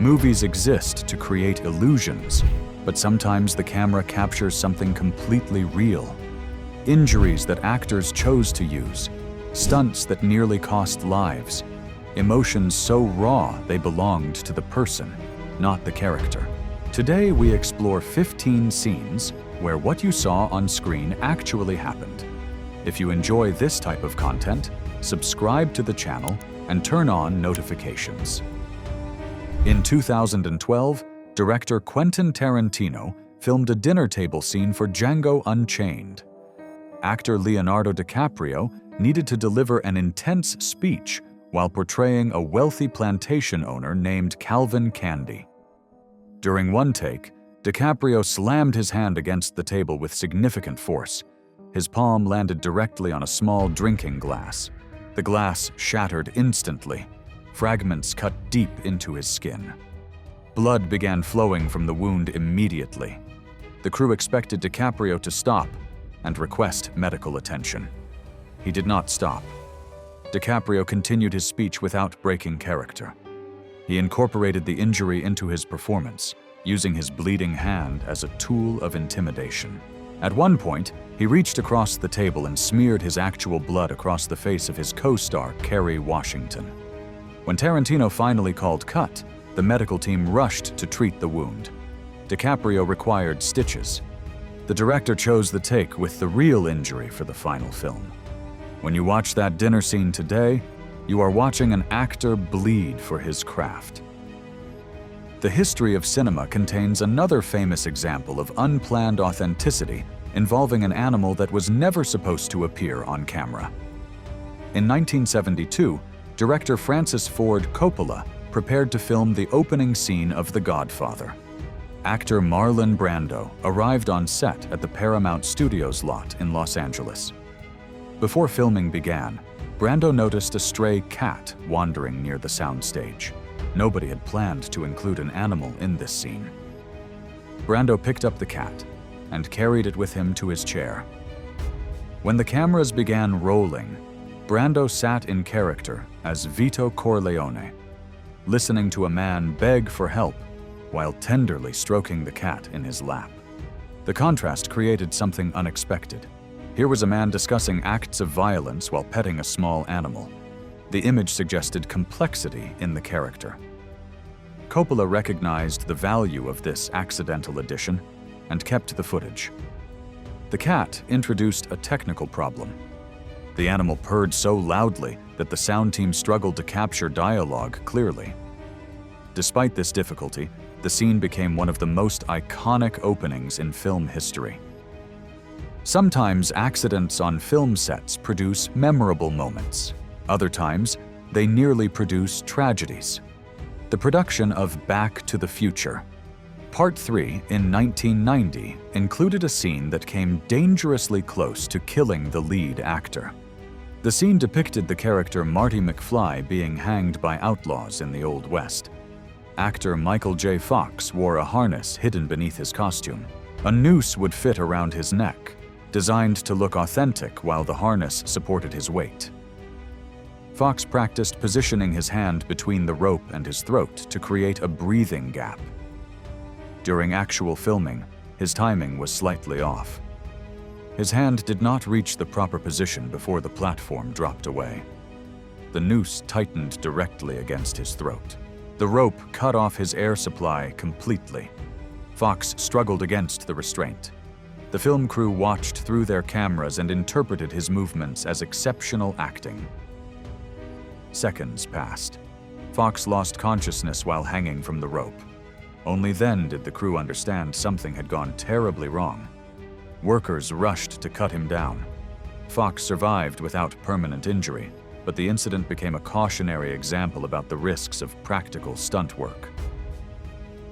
Movies exist to create illusions, but sometimes the camera captures something completely real. Injuries that actors chose to use, stunts that nearly cost lives, emotions so raw they belonged to the person, not the character. Today we explore 15 scenes where what you saw on screen actually happened. If you enjoy this type of content, subscribe to the channel and turn on notifications. In 2012, director Quentin Tarantino filmed a dinner table scene for Django Unchained. Actor Leonardo DiCaprio needed to deliver an intense speech while portraying a wealthy plantation owner named Calvin Candy. During one take, DiCaprio slammed his hand against the table with significant force. His palm landed directly on a small drinking glass. The glass shattered instantly. Fragments cut deep into his skin. Blood began flowing from the wound immediately. The crew expected DiCaprio to stop and request medical attention. He did not stop. DiCaprio continued his speech without breaking character. He incorporated the injury into his performance, using his bleeding hand as a tool of intimidation. At one point, he reached across the table and smeared his actual blood across the face of his co-star, Kerry Washington. When Tarantino finally called cut, the medical team rushed to treat the wound. DiCaprio required stitches. The director chose the take with the real injury for the final film. When you watch that dinner scene today, you are watching an actor bleed for his craft. The history of cinema contains another famous example of unplanned authenticity involving an animal that was never supposed to appear on camera. In 1972, director Francis Ford Coppola prepared to film the opening scene of The Godfather. Actor Marlon Brando arrived on set at the Paramount Studios lot in Los Angeles. Before filming began, Brando noticed a stray cat wandering near the soundstage. Nobody had planned to include an animal in this scene. Brando picked up the cat and carried it with him to his chair. When the cameras began rolling, Brando sat in character as Vito Corleone, listening to a man beg for help while tenderly stroking the cat in his lap. The contrast created something unexpected. Here was a man discussing acts of violence while petting a small animal. The image suggested complexity in the character. Coppola recognized the value of this accidental addition and kept the footage. The cat introduced a technical problem. The animal purred so loudly that the sound team struggled to capture dialogue clearly. Despite this difficulty, the scene became one of the most iconic openings in film history. Sometimes accidents on film sets produce memorable moments. Other times, they nearly produce tragedies. The production of Back to the Future, Part 3 in 1990 included a scene that came dangerously close to killing the lead actor. The scene depicted the character Marty McFly being hanged by outlaws in the Old West. Actor Michael J. Fox wore a harness hidden beneath his costume. A noose would fit around his neck, designed to look authentic while the harness supported his weight. Fox practiced positioning his hand between the rope and his throat to create a breathing gap. During actual filming, his timing was slightly off. His hand did not reach the proper position before the platform dropped away. The noose tightened directly against his throat. The rope cut off his air supply completely. Fox struggled against the restraint. The film crew watched through their cameras and interpreted his movements as exceptional acting. Seconds passed. Fox lost consciousness while hanging from the rope. Only then did the crew understand something had gone terribly wrong. Workers rushed to cut him down. Fox survived without permanent injury, but the incident became a cautionary example about the risks of practical stunt work.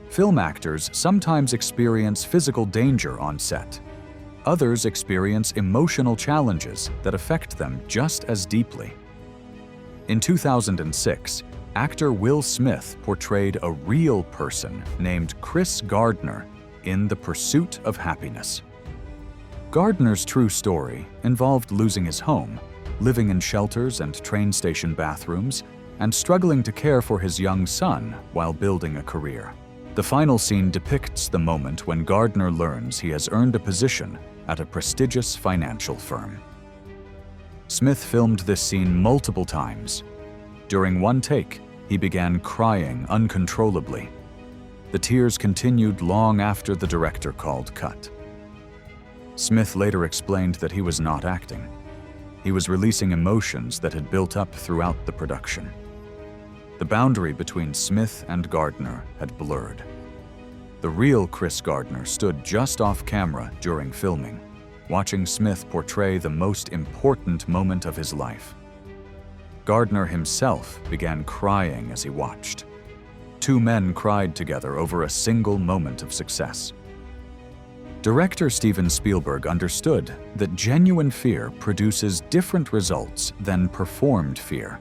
Film actors sometimes experience physical danger on set. Others experience emotional challenges that affect them just as deeply. In 2006, actor Will Smith portrayed a real person named Chris Gardner in The Pursuit of Happiness. Gardner's true story involved losing his home, living in shelters and train station bathrooms, and struggling to care for his young son while building a career. The final scene depicts the moment when Gardner learns he has earned a position at a prestigious financial firm. Smith filmed this scene multiple times. During one take, he began crying uncontrollably. The tears continued long after the director called cut. Smith later explained that he was not acting. He was releasing emotions that had built up throughout the production. The boundary between Smith and Gardner had blurred. The real Chris Gardner stood just off camera during filming, watching Smith portray the most important moment of his life. Gardner himself began crying as he watched. Two men cried together over a single moment of success. Director Steven Spielberg understood that genuine fear produces different results than performed fear.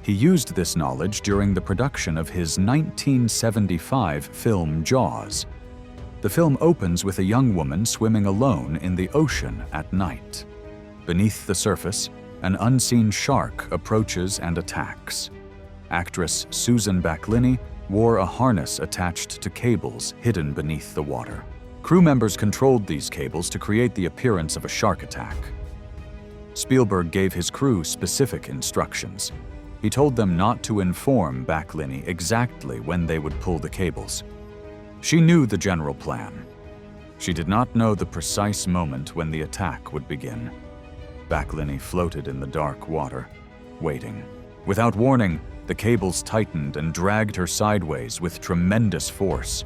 He used this knowledge during the production of his 1975 film Jaws. The film opens with a young woman swimming alone in the ocean at night. Beneath the surface, an unseen shark approaches and attacks. Actress Susan Backlini wore a harness attached to cables hidden beneath the water. Crew members controlled these cables to create the appearance of a shark attack. Spielberg gave his crew specific instructions. He told them not to inform Backlini exactly when they would pull the cables. She knew the general plan. She did not know the precise moment when the attack would begin. Backlini floated in the dark water, waiting. Without warning, the cables tightened and dragged her sideways with tremendous force.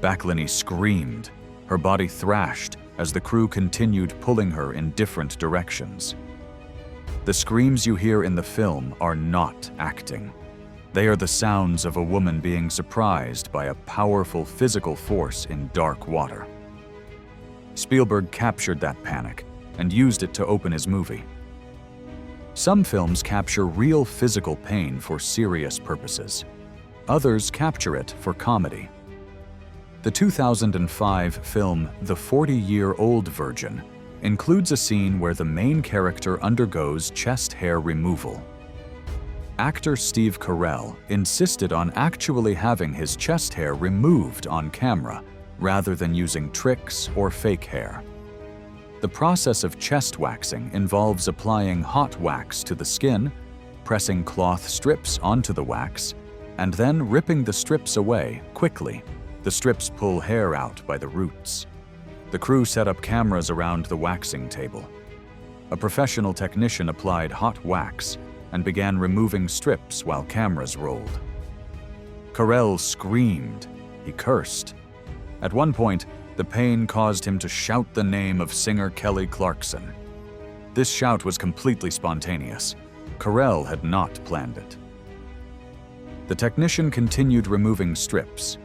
Backlini screamed. Her body thrashed as the crew continued pulling her in different directions. The screams you hear in the film are not acting. They are the sounds of a woman being surprised by a powerful physical force in dark water. Spielberg captured that panic and used it to open his movie. Some films capture real physical pain for serious purposes. Others capture it for comedy. The 2005 film The 40-Year-Old Virgin includes a scene where the main character undergoes chest hair removal. Actor Steve Carell insisted on actually having his chest hair removed on camera rather than using tricks or fake hair. The process of chest waxing involves applying hot wax to the skin, pressing cloth strips onto the wax, and then ripping the strips away quickly. The strips pull hair out by the roots. The crew set up cameras around the waxing table. A professional technician applied hot wax and began removing strips while cameras rolled. Carell screamed. He cursed. At one point, the pain caused him to shout the name of singer Kelly Clarkson. This shout was completely spontaneous. Carell had not planned it. The technician continued removing strips.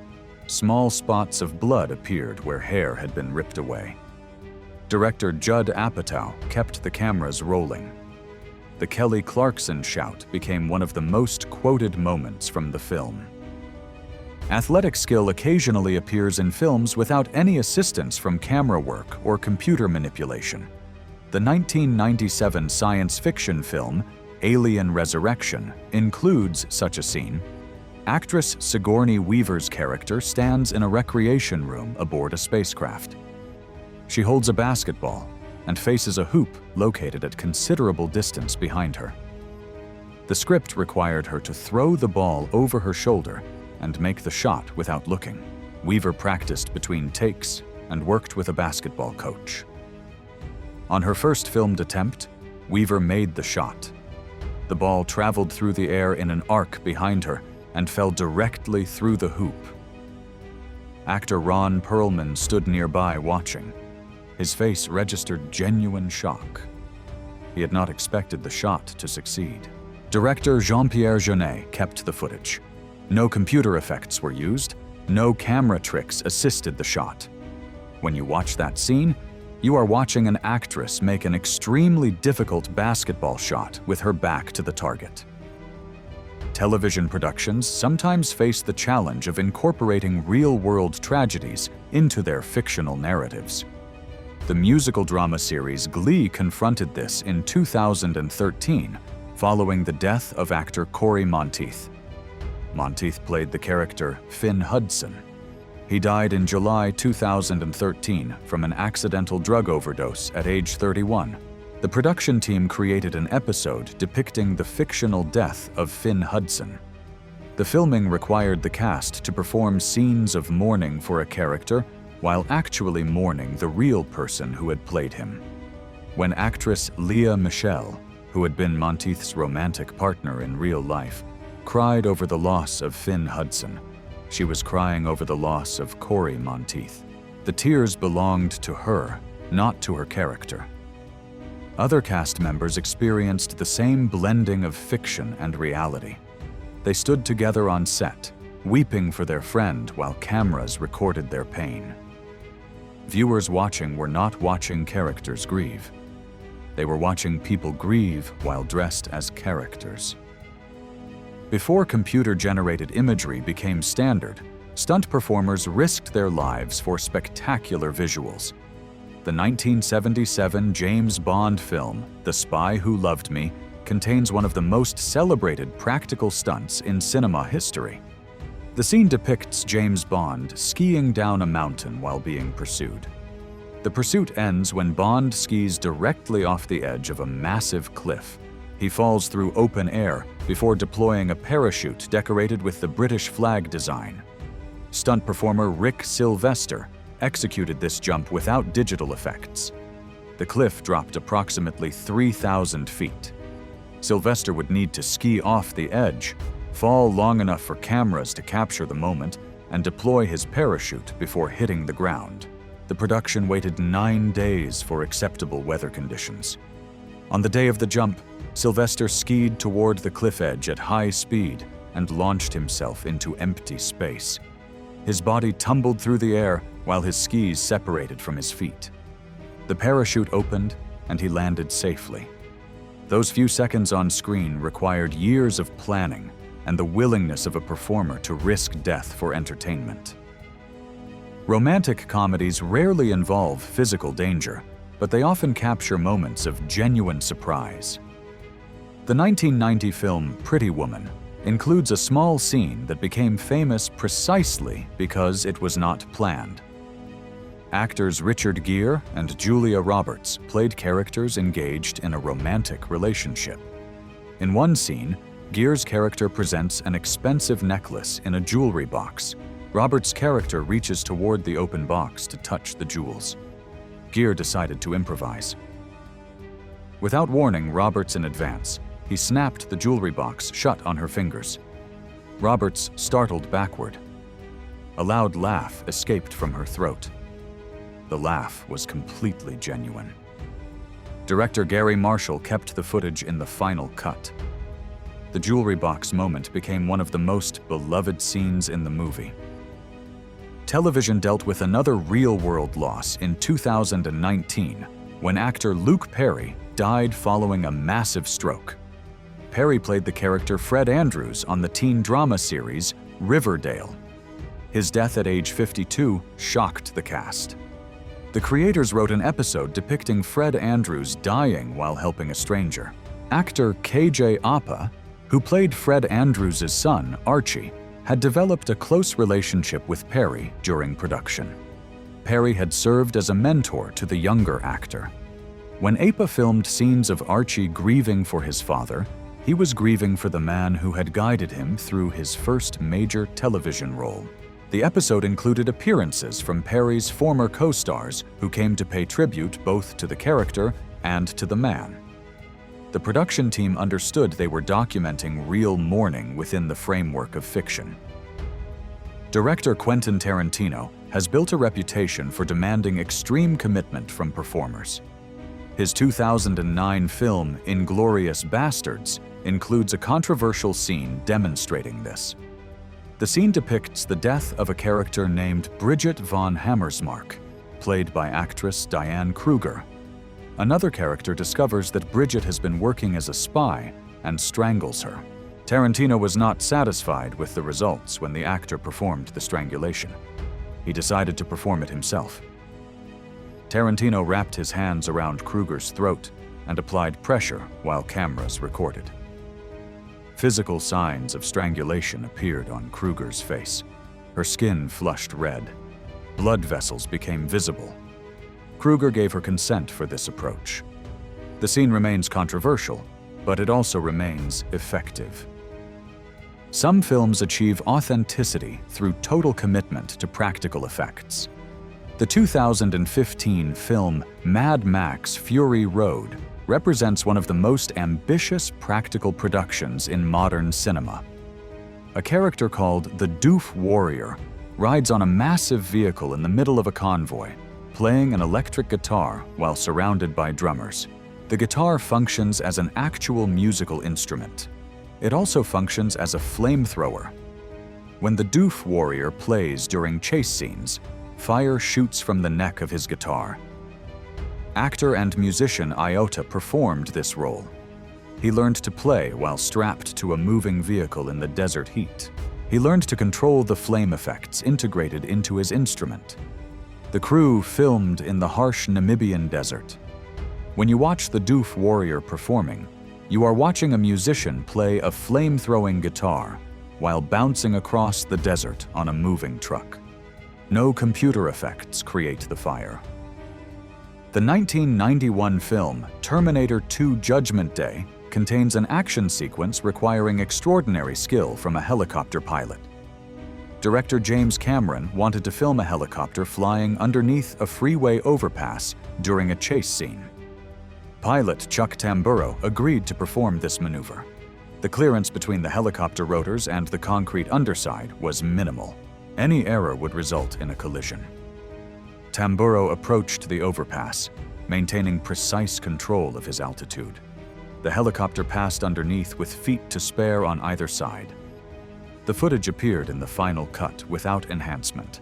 Small spots of blood appeared where hair had been ripped away. Director Judd Apatow kept the cameras rolling. The Kelly Clarkson shout became one of the most quoted moments from the film. Athletic skill occasionally appears in films without any assistance from camera work or computer manipulation. The 1997 science fiction film Alien Resurrection includes such a scene. Actress Sigourney Weaver's character stands in a recreation room aboard a spacecraft. She holds a basketball and faces a hoop located at considerable distance behind her. The script required her to throw the ball over her shoulder and make the shot without looking. Weaver practiced between takes and worked with a basketball coach. On her first filmed attempt, Weaver made the shot. The ball traveled through the air in an arc behind her and fell directly through the hoop. Actor Ron Perlman stood nearby watching. His face registered genuine shock. He had not expected the shot to succeed. Director Jean-Pierre Jeunet kept the footage. No computer effects were used. No camera tricks assisted the shot. When you watch that scene, you are watching an actress make an extremely difficult basketball shot with her back to the target. Television productions sometimes face the challenge of incorporating real-world tragedies into their fictional narratives. The musical drama series Glee confronted this in 2013, following the death of actor Corey Monteith. Monteith played the character Finn Hudson. He died in July 2013 from an accidental drug overdose at age 31. The production team created an episode depicting the fictional death of Finn Hudson. The filming required the cast to perform scenes of mourning for a character while actually mourning the real person who had played him. When actress Lea Michele, who had been Monteith's romantic partner in real life, cried over the loss of Finn Hudson, she was crying over the loss of Corey Monteith. The tears belonged to her, not to her character. Other cast members experienced the same blending of fiction and reality. They stood together on set, weeping for their friend while cameras recorded their pain. Viewers watching were not watching characters grieve. They were watching people grieve while dressed as characters. Before computer-generated imagery became standard, stunt performers risked their lives for spectacular visuals. The 1977 James Bond film, The Spy Who Loved Me, contains one of the most celebrated practical stunts in cinema history. The scene depicts James Bond skiing down a mountain while being pursued. The pursuit ends when Bond skis directly off the edge of a massive cliff. He falls through open air before deploying a parachute decorated with the British flag design. Stunt performer Rick Sylvester executed this jump without digital effects. The cliff dropped approximately 3,000 feet. Sylvester would need to ski off the edge, fall long enough for cameras to capture the moment, and deploy his parachute before hitting the ground. The production waited 9 days for acceptable weather conditions. On the day of the jump, Sylvester skied toward the cliff edge at high speed and launched himself into empty space. His body tumbled through the air while his skis separated from his feet. The parachute opened and he landed safely. Those few seconds on screen required years of planning and the willingness of a performer to risk death for entertainment. Romantic comedies rarely involve physical danger, but they often capture moments of genuine surprise. The 1990 film Pretty Woman includes a small scene that became famous precisely because it was not planned. Actors Richard Gere and Julia Roberts played characters engaged in a romantic relationship. In one scene, Gere's character presents an expensive necklace in a jewelry box. Roberts' character reaches toward the open box to touch the jewels. Gere decided to improvise. Without warning Roberts in advance, he snapped the jewelry box shut on her fingers. Roberts startled backward. A loud laugh escaped from her throat. The laugh was completely genuine. Director Gary Marshall kept the footage in the final cut. The jewelry box moment became one of the most beloved scenes in the movie. Television dealt with another real-world loss in 2019 when actor Luke Perry died following a massive stroke. Perry played the character Fred Andrews on the teen drama series Riverdale. His death at age 52 shocked the cast. The creators wrote an episode depicting Fred Andrews dying while helping a stranger. Actor KJ Apa, who played Fred Andrews' son, Archie, had developed a close relationship with Perry during production. Perry had served as a mentor to the younger actor. When Apa filmed scenes of Archie grieving for his father, he was grieving for the man who had guided him through his first major television role. The episode included appearances from Perry's former co-stars who came to pay tribute both to the character and to the man. The production team understood they were documenting real mourning within the framework of fiction. Director Quentin Tarantino has built a reputation for demanding extreme commitment from performers. His 2009 film *Inglourious Basterds* includes a controversial scene demonstrating this. The scene depicts the death of a character named Bridget von Hammersmark, played by actress Diane Kruger. Another character discovers that Bridget has been working as a spy and strangles her. Tarantino was not satisfied with the results when the actor performed the strangulation. He decided to perform it himself. Tarantino wrapped his hands around Kruger's throat and applied pressure while cameras recorded. Physical signs of strangulation appeared on Kruger's face. Her skin flushed red. Blood vessels became visible. Kruger gave her consent for this approach. The scene remains controversial, but it also remains effective. Some films achieve authenticity through total commitment to practical effects. The 2015 film Mad Max: Fury Road represents one of the most ambitious practical productions in modern cinema. A character called the Doof Warrior rides on a massive vehicle in the middle of a convoy, playing an electric guitar while surrounded by drummers. The guitar functions as an actual musical instrument. It also functions as a flamethrower. When the Doof Warrior plays during chase scenes, fire shoots from the neck of his guitar. Actor and musician Iota performed this role. He learned to play while strapped to a moving vehicle in the desert heat. He learned to control the flame effects integrated into his instrument. The crew filmed in the harsh Namibian desert. When you watch the Doof Warrior performing, you are watching a musician play a flame-throwing guitar while bouncing across the desert on a moving truck. No computer effects create the fire. The 1991 film Terminator 2: Judgment Day contains an action sequence requiring extraordinary skill from a helicopter pilot. Director James Cameron wanted to film a helicopter flying underneath a freeway overpass during a chase scene. Pilot Chuck Tamburo agreed to perform this maneuver. The clearance between the helicopter rotors and the concrete underside was minimal. Any error would result in a collision. Tamburo approached the overpass, maintaining precise control of his altitude. The helicopter passed underneath with feet to spare on either side. The footage appeared in the final cut without enhancement.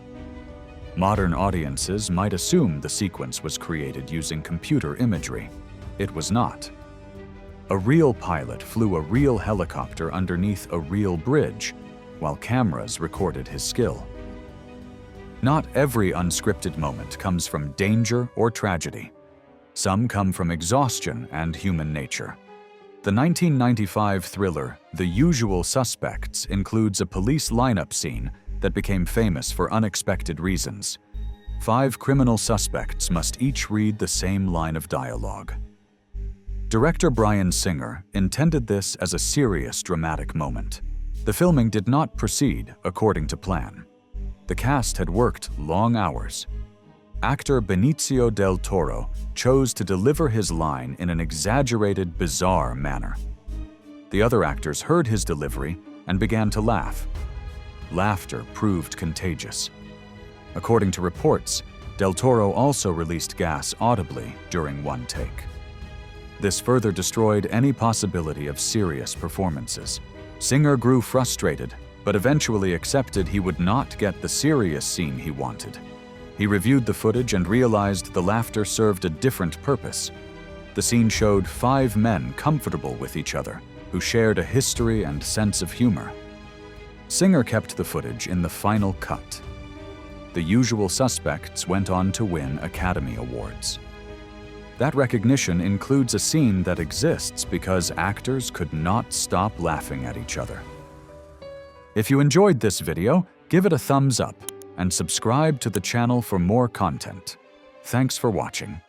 Modern audiences might assume the sequence was created using computer imagery. It was not. A real pilot flew a real helicopter underneath a real bridge, while cameras recorded his skill. Not every unscripted moment comes from danger or tragedy. Some come from exhaustion and human nature. The 1995 thriller The Usual Suspects includes a police lineup scene that became famous for unexpected reasons. 5 criminal suspects must each read the same line of dialogue. Director Bryan Singer intended this as a serious, dramatic moment. The filming did not proceed according to plan. The cast had worked long hours. Actor Benicio del Toro chose to deliver his line in an exaggerated, bizarre manner. The other actors heard his delivery and began to laugh. Laughter proved contagious. According to reports, del Toro also released gas audibly during one take. This further destroyed any possibility of serious performances. Singer grew frustrated, but eventually accepted he would not get the serious scene he wanted. He reviewed the footage and realized the laughter served a different purpose. The scene showed 5 men comfortable with each other, who shared a history and sense of humor. Singer kept the footage in the final cut. The Usual Suspects went on to win Academy Awards. That recognition includes a scene that exists because actors could not stop laughing at each other. If you enjoyed this video, give it a thumbs up and subscribe to the channel for more content. Thanks for watching.